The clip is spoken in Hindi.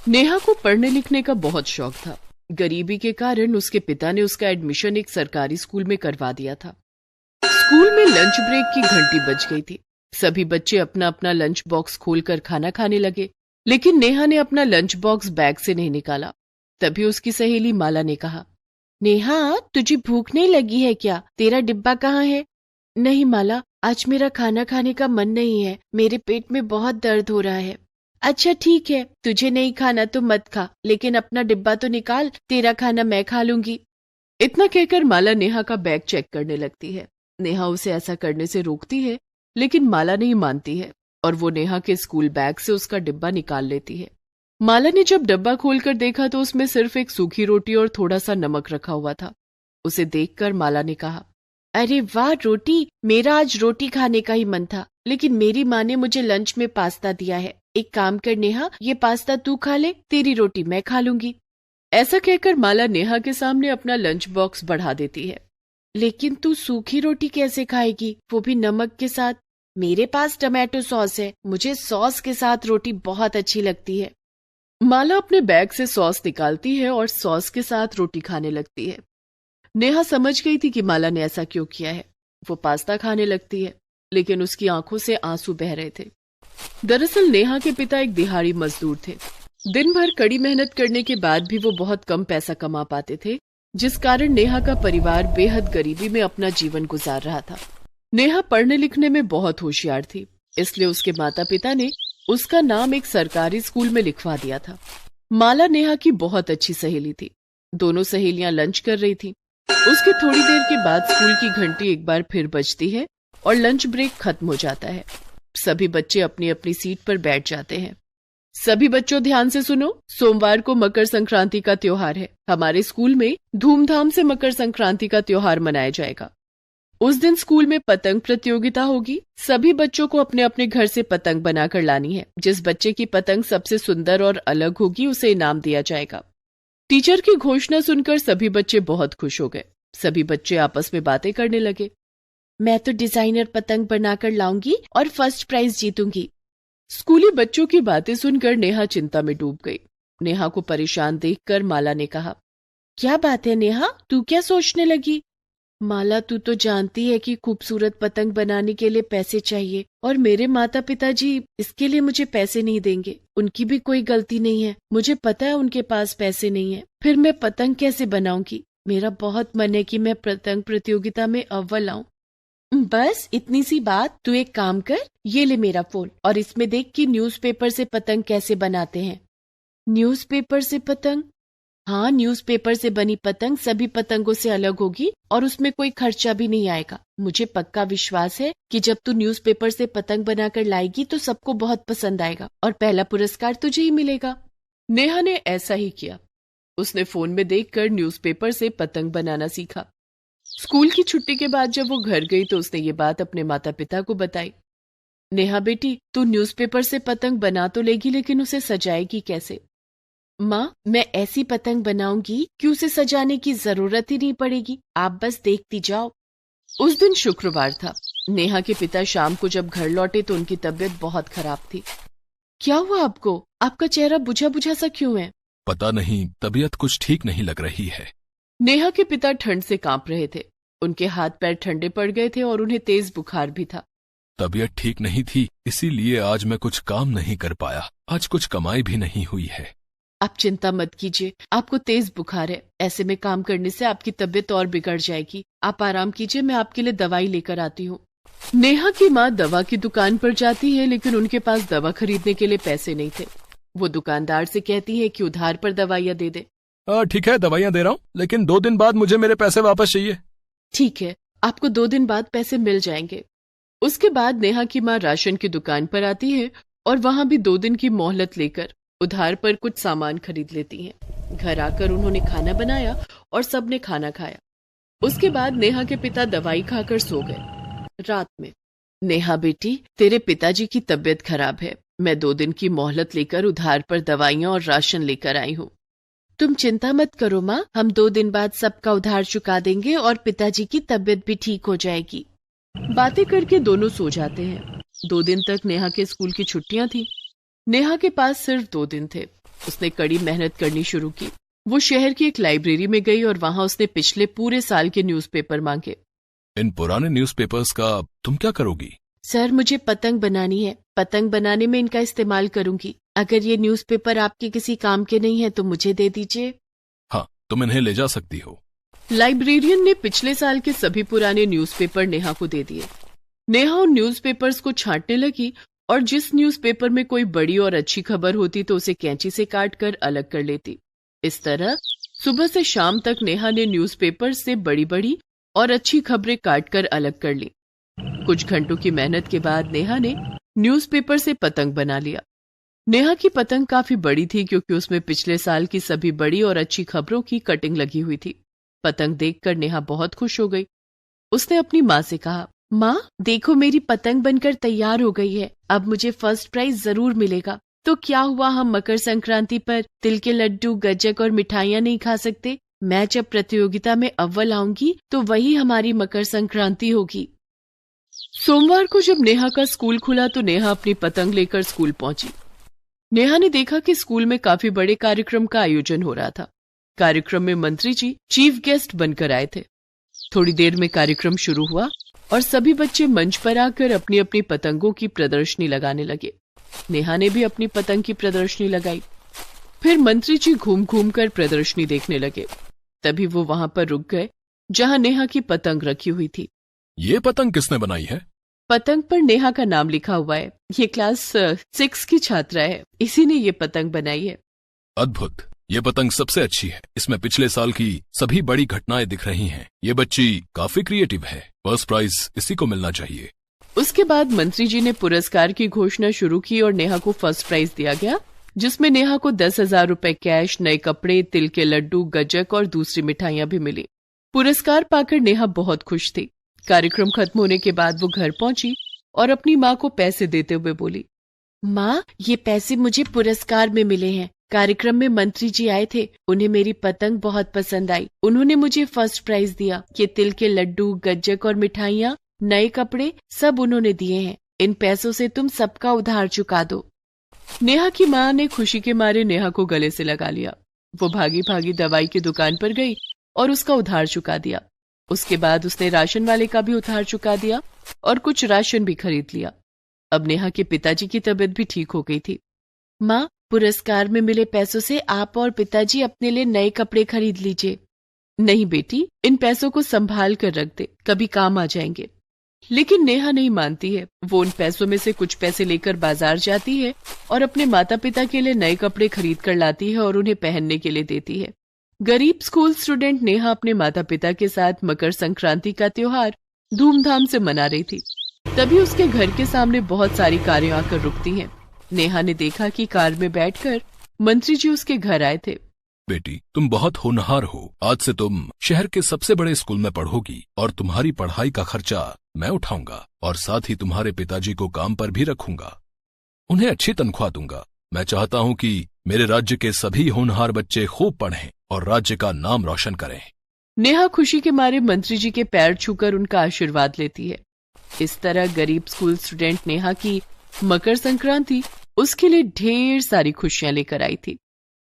नेहा को पढ़ने लिखने का बहुत शौक था। गरीबी के कारण उसके पिता ने उसका एडमिशन एक सरकारी स्कूल में करवा दिया था। स्कूल में लंच ब्रेक की घंटी बज गई थी। सभी बच्चे अपना अपना लंच बॉक्स खोलकर खाना खाने लगे, लेकिन नेहा ने अपना लंच बॉक्स बैग से नहीं निकाला। तभी उसकी सहेली माला ने कहा, नेहा, तुझे भूख नहीं लगी है क्या? तेरा डिब्बा कहाँ है? नहीं माला, आज मेरा खाना खाने का मन नहीं है, मेरे पेट में बहुत दर्द हो रहा है। अच्छा ठीक है, तुझे नहीं खाना तो मत खा, लेकिन अपना डिब्बा तो निकाल, तेरा खाना मैं खा लूंगी। इतना कहकर माला नेहा का बैग चेक करने लगती है। नेहा उसे ऐसा करने से रोकती है, लेकिन माला नहीं मानती है और वो नेहा के स्कूल बैग से उसका डिब्बा निकाल लेती है। माला ने जब डब्बा खोलकर देखा तो उसमें सिर्फ एक सूखी रोटी और थोड़ा सा नमक रखा हुआ था। उसे देखकर माला ने कहा, अरे वाह रोटी, मेरा आज रोटी खाने का ही मन था, लेकिन मेरी माँ ने मुझे लंच में पास्ता दिया है। एक काम कर नेहा, ये पास्ता तू खा ले, तेरी रोटी मैं खा लूंगी। ऐसा कहकर माला नेहा के सामने अपना लंच बॉक्स बढ़ा देती है। लेकिन तू सूखी रोटी कैसे खाएगी, वो भी नमक के साथ? मेरे पास टमाटो सॉस है, मुझे सॉस के साथ रोटी बहुत अच्छी लगती है। माला अपने बैग से सॉस निकालती है और सॉस के साथ रोटी खाने लगती है। नेहा समझ गई थी कि माला ने ऐसा क्यों किया है। वो पास्ता खाने लगती है, लेकिन उसकी आंखों से आंसू बह रहे थे। दरअसल नेहा के पिता एक दिहाड़ी मजदूर थे। दिन भर कड़ी मेहनत करने के बाद भी वो बहुत कम पैसा कमा पाते थे, जिस कारण नेहा का परिवार बेहद गरीबी में अपना जीवन गुजार रहा था। नेहा पढ़ने लिखने में बहुत होशियार थी, इसलिए उसके माता पिता ने उसका नाम एक सरकारी स्कूल में लिखवा दिया था। माला नेहा की बहुत अच्छी सहेली थी। दोनों सहेलियां लंच कर रही थी। उसके थोड़ी देर के बाद स्कूल की घंटी एक बार फिर बजती है और लंच ब्रेक खत्म हो जाता है। सभी बच्चे अपनी अपनी सीट पर बैठ जाते हैं। सभी बच्चों ध्यान से सुनो, सोमवार को मकर संक्रांति का त्योहार है। हमारे स्कूल में धूमधाम से मकर संक्रांति का त्योहार मनाया जाएगा। उस दिन स्कूल में पतंग प्रतियोगिता होगी। सभी बच्चों को अपने अपने घर से पतंग बनाकर लानी है। जिस बच्चे की पतंग सबसे सुंदर और अलग होगी उसे इनाम दिया जाएगा। टीचर की घोषणा सुनकर सभी बच्चे बहुत खुश हो गए। सभी बच्चे आपस में बातें करने लगे। मैं तो डिजाइनर पतंग बनाकर लाऊंगी और फर्स्ट प्राइज जीतूंगी। स्कूली बच्चों की बातें सुनकर नेहा चिंता में डूब गई। नेहा को परेशान देखकर माला ने कहा, क्या बात है नेहा, तू क्या सोचने लगी? माला, तू तो जानती है कि खूबसूरत पतंग बनाने के लिए पैसे चाहिए और मेरे माता पिताजी इसके लिए मुझे पैसे नहीं देंगे। उनकी भी कोई गलती नहीं है, मुझे पता है उनके पास पैसे नहीं है, फिर मैं पतंग कैसे बनाऊंगी? मेरा बहुत मन है कि मैं पतंग प्रतियोगिता में अव्वल आऊं। बस इतनी सी बात, तू एक काम कर, ये ले मेरा फोन और इसमें देख कि न्यूज़पेपर से पतंग कैसे बनाते हैं। न्यूज़पेपर से पतंग? हाँ, न्यूज़पेपर से बनी पतंग सभी पतंगों से अलग होगी और उसमें कोई खर्चा भी नहीं आएगा। मुझे पक्का विश्वास है कि जब तू न्यूज़पेपर से पतंग बनाकर लाएगी तो सबको बहुत पसंद आएगा और पहला पुरस्कार तुझे ही मिलेगा। नेहा ने ऐसा ही किया। उसने फोन में देखकर न्यूज़पेपर से पतंग बनाना सीखा। स्कूल की छुट्टी के बाद जब वो घर गई तो उसने ये बात अपने माता पिता को बताई। नेहा बेटी, तू न्यूज़पेपर से पतंग बना तो लेगी, लेकिन उसे सजाएगी कैसे? माँ, मैं ऐसी पतंग बनाऊंगी कि उसे सजाने की जरूरत ही नहीं पड़ेगी, आप बस देखती जाओ। उस दिन शुक्रवार था। नेहा के पिता शाम को जब घर लौटे तो उनकी तबीयत बहुत खराब थी। क्या हुआ आपको? आपका चेहरा बुझा बुझा सा क्यों है? पता नहीं, तबीयत कुछ ठीक नहीं लग रही है। नेहा के पिता ठंड से कांप रहे थे। उनके हाथ पैर ठंडे पड़ गए थे और उन्हें तेज बुखार भी था। तबीयत ठीक नहीं थी, इसीलिए आज मैं कुछ काम नहीं कर पाया। आज कुछ कमाई भी नहीं हुई है। आप चिंता मत कीजिए, आपको तेज बुखार है, ऐसे में काम करने से आपकी तबीयत और बिगड़ जाएगी। आप आराम कीजिए, मैं आपके लिए दवाई लेकर आती हूँ। नेहा की माँ दवा की दुकान पर जाती है, लेकिन उनके पास दवा खरीदने के लिए पैसे नहीं थे। वो दुकानदार से कहती है कि उधार पर दवाइयाँ दे दे। ठीक है, दवाइयाँ दे रहा हूँ, लेकिन 2 दिन बाद मुझे मेरे पैसे वापस चाहिए। ठीक है, आपको 2 दिन बाद पैसे मिल जाएंगे। उसके बाद नेहा की माँ राशन की दुकान पर आती है और वहां भी 2 दिन की मोहलत लेकर उधार पर कुछ सामान खरीद लेती हैं। घर आकर उन्होंने खाना बनाया और सबने खाना खाया। उसके बाद नेहा के पिता दवाई खाकर सो गए। रात में, नेहा बेटी, तेरे पिताजी की तबीयत खराब है। मैं 2 दिन की मोहलत लेकर उधार पर दवाइयाँ और राशन लेकर आई हूँ। तुम चिंता मत करो माँ, हम 2 दिन बाद सबका उधार चुका देंगे और पिताजी की तबीयत भी ठीक हो जाएगी। बातें करके दोनों सो जाते हैं। 2 दिन तक नेहा के स्कूल की छुट्टियां थी। नेहा के पास सिर्फ 2 दिन थे। उसने कड़ी मेहनत करनी शुरू की। वो शहर की एक लाइब्रेरी में गई और वहां उसने पिछले पूरे साल के न्यूज़पेपर मांगे। इन पुराने न्यूज़पेपर्स का तुम क्या करोगी? सर, मुझे पतंग बनानी है। पतंग बनाने में इनका इस्तेमाल करूंगी। अगर ये न्यूज़पेपर आपके किसी काम के नहीं है तो मुझे दे दीजिए। हाँ, तुम इन्हें ले जा सकती हो। लाइब्रेरियन ने पिछले साल के सभी पुराने न्यूज़पेपर नेहा को दे दिए। नेहा उन न्यूज़पेपर्स को छांटने लगी और जिस न्यूज़पेपर में कोई बड़ी और अच्छी खबर होती तो उसे कैंची से काट कर अलग कर लेती। इस तरह सुबह से शाम तक नेहा ने न्यूज़पेपर से बड़ी बड़ी और अच्छी खबरें काट कर अलग कर ली। कुछ घंटों की मेहनत के बाद नेहा ने न्यूज़पेपर से पतंग बना लिया। नेहा की पतंग काफी बड़ी थी क्योंकि उसमें पिछले साल की सभी बड़ी और अच्छी खबरों की कटिंग लगी हुई थी। पतंग देखकर नेहा बहुत खुश हो गई। उसने अपनी माँ से कहा, माँ देखो मेरी पतंग बनकर तैयार हो गई है। अब मुझे फर्स्ट प्राइज जरूर मिलेगा। तो क्या हुआ, हम मकर संक्रांति पर तिल के लड्डू, गज्जक और मिठाइयाँ नहीं खा सकते? मैं जब प्रतियोगिता में अव्वल आऊंगी तो वही हमारी मकर संक्रांति होगी। सोमवार को जब नेहा का स्कूल खुला तो नेहा अपनी पतंग लेकर स्कूल पहुंची। नेहा ने देखा कि स्कूल में काफी बड़े कार्यक्रम का आयोजन हो रहा था। कार्यक्रम में मंत्री जी चीफ गेस्ट बनकर आए थे। थोड़ी देर में कार्यक्रम शुरू हुआ और सभी बच्चे मंच पर आकर अपनी अपनी पतंगों की प्रदर्शनी लगाने लगे। नेहा ने भी अपनी पतंग की प्रदर्शनी लगाई। फिर मंत्री जी घूम घूम कर प्रदर्शनी देखने लगे। तभी वो वहां पर रुक गए जहां नेहा की पतंग रखी हुई थी। ये पतंग किसने बनाई है? पतंग पर नेहा का नाम लिखा हुआ है। ये क्लास 6 की छात्रा है, इसी ने ये पतंग बनाई है। अद्भुत, ये पतंग सबसे अच्छी है। इसमें पिछले साल की सभी बड़ी घटनाएं दिख रही हैं। ये बच्ची काफी क्रिएटिव है। फर्स्ट प्राइज इसी को मिलना चाहिए। उसके बाद मंत्री जी ने पुरस्कार की घोषणा शुरू की और नेहा को फर्स्ट प्राइज दिया गया, जिसमें नेहा को 10,000 रुपए कैश, नए कपड़े, तिल के लड्डू, गज्जक और दूसरी मिठाइयां भी मिली। पुरस्कार पाकर नेहा बहुत खुश थी। कार्यक्रम खत्म होने के बाद वो घर पहुंची और अपनी माँ को पैसे देते हुए बोली, माँ ये पैसे मुझे पुरस्कार में मिले हैं। कार्यक्रम में मंत्री जी आए थे, उन्हें मेरी पतंग बहुत पसंद आई। उन्होंने मुझे फर्स्ट प्राइज दिया। ये तिल के लड्डू, गज्जक और मिठाइयाँ, नए कपड़े सब उन्होंने दिए हैं। इन पैसों से तुम सबका उधार चुका दो। नेहा की माँ ने खुशी के मारे नेहा को गले से लगा लिया। वो भागी भागी दवाई की दुकान पर गई और उसका उधार चुका दिया। उसके बाद उसने राशन वाले का भी उधार चुका दिया और कुछ राशन भी खरीद लिया। अब नेहा के पिताजी की तबीयत भी ठीक हो गई थी। माँ, पुरस्कार में मिले पैसों से आप और पिताजी अपने लिए नए कपड़े खरीद लीजिए। नहीं बेटी, इन पैसों को संभाल कर रख दे, कभी काम आ जाएंगे। लेकिन नेहा नहीं मानती है। वो उन पैसों में से कुछ पैसे लेकर बाजार जाती है और अपने माता पिता के लिए नए कपड़े खरीद कर लाती है और उन्हें पहनने के लिए देती है। गरीब स्कूल स्टूडेंट नेहा अपने माता पिता के साथ मकर संक्रांति का त्योहार धूमधाम से मना रही थी। तभी उसके घर के सामने बहुत सारी कारें आकर रुकती हैं। नेहा ने देखा कि कार में बैठकर मंत्री जी उसके घर आए थे। बेटी, तुम बहुत होनहार हो। आज से तुम शहर के सबसे बड़े स्कूल में पढ़ोगी और तुम्हारी पढ़ाई का खर्चा मैं उठाऊंगा और साथ ही तुम्हारे पिताजी को काम पर भी रखूंगा। उन्हें अच्छी तनख्वाह दूंगा। मैं चाहता हूँ कि मेरे राज्य के सभी होनहार बच्चे खूब पढ़ें और राज्य का नाम रोशन करें। नेहा खुशी के मारे मंत्री जी के पैर छूकर उनका आशीर्वाद लेती है। इस तरह गरीब स्कूल स्टूडेंट नेहा की मकर संक्रांति उसके लिए ढेर सारी खुशियां लेकर आई थी।